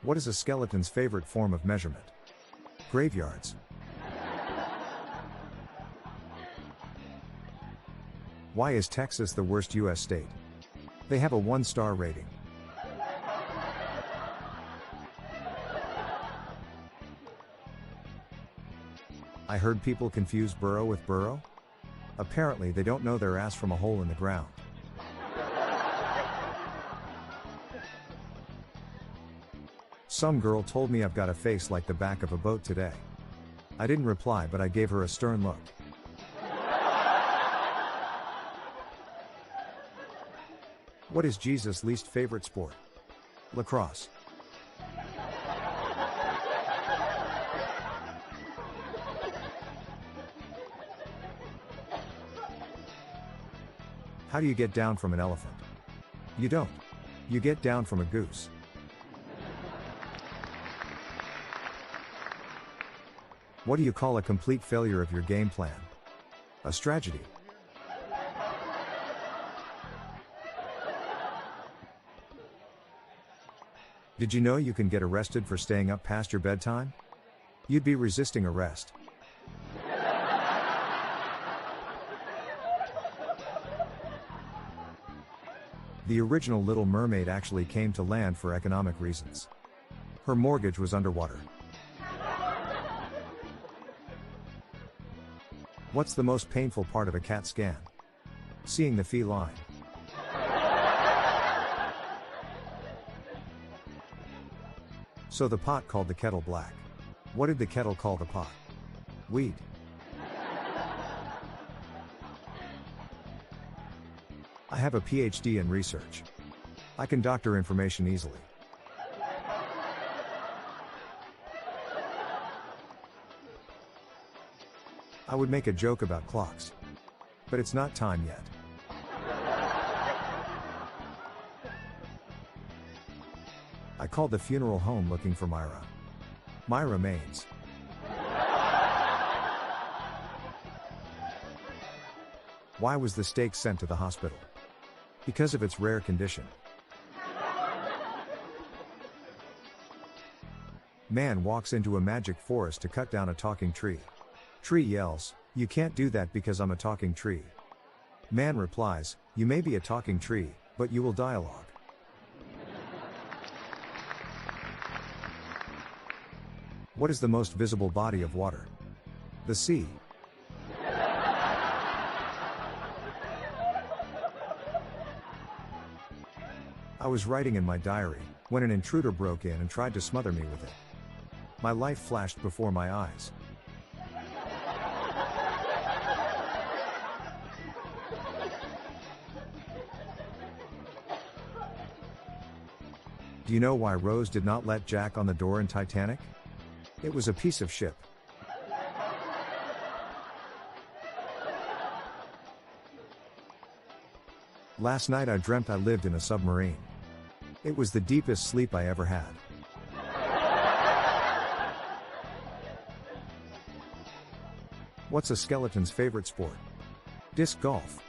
What is a skeleton's favorite form of measurement? Graveyards. Why is Texas the worst US state? They have a 1-star rating. I heard people confuse burrow with burrow? Apparently they don't know their ass from a hole in the ground. Some girl told me I've got a face like the back of a boat today. I didn't reply, but I gave her a stern look. What is Jesus' least favorite sport? Lacrosse. How do you get down from an elephant? You don't. You get down from a goose. What do you call a complete failure of your game plan? A strategy. Did you know you can get arrested for staying up past your bedtime? You'd be resisting arrest. The original Little Mermaid actually came to land for economic reasons. Her mortgage was underwater. What's the most painful part of a CAT scan? Seeing the feline. So the pot called the kettle black. What did the kettle call the pot? Weed. I have a PhD in research. I can doctor information easily. I would make a joke about clocks. But it's not time yet. I called the funeral home looking for Myra. Myra Maines. Why was the steak sent to the hospital? Because of its rare condition. Man walks into a magic forest to cut down a talking tree. Tree yells, "You can't do that because I'm a talking tree." Man replies, "You may be a talking tree, but you will dialogue." What is the most visible body of water? The sea. I was writing in my diary, when an intruder broke in and tried to smother me with it. My life flashed before my eyes. Do you know why Rose did not let Jack on the door in Titanic? It was a piece of shit. Last night I dreamt I lived in a submarine. It was the deepest sleep I ever had. What's a skeleton's favorite sport? Disc golf.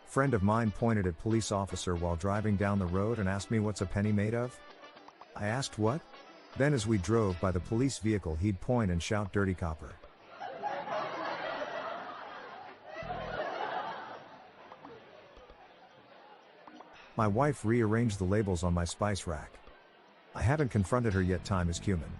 Friend of mine pointed at police officer while driving down the road and asked me what's a penny made of? I asked what? Then as we drove by the police vehicle he'd point and shout, "Dirty copper." My wife rearranged the labels on my spice rack. I haven't confronted her yet. Time is cumin.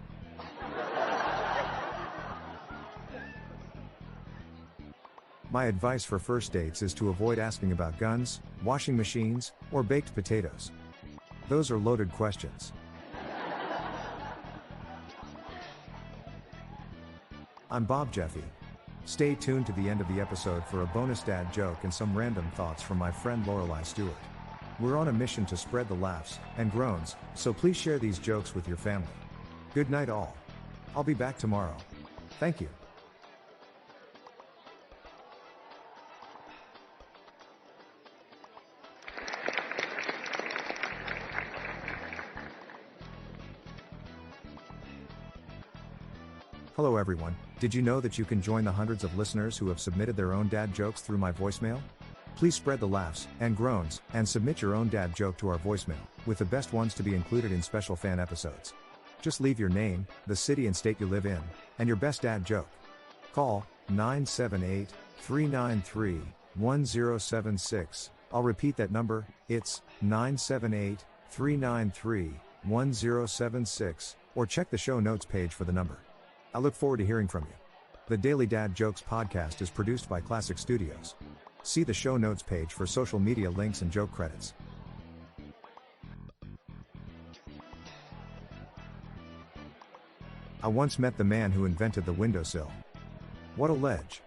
My advice for first dates is to avoid asking about guns, washing machines, or baked potatoes. Those are loaded questions. I'm Bob Jeffy. Stay tuned to the end of the episode for a bonus dad joke and some random thoughts from my friend Lorelei Stewart. We're on a mission to spread the laughs and groans, so please share these jokes with your family. Good night all. I'll be back tomorrow. Thank you. Hello everyone, did you know that you can join the hundreds of listeners who have submitted their own dad jokes through my voicemail? Please spread the laughs and groans and submit your own dad joke to our voicemail, with the best ones to be included in special fan episodes. Just leave your name, the city and state you live in, and your best dad joke. Call 978-393-1076. I'll repeat that number, it's 978-393-1076, or check the show notes page for the number. I look forward to hearing from you. The Daily Dad Jokes podcast is produced by Classic Studios. See the show notes page for social media links and joke credits. I once met the man who invented the windowsill. What a ledge.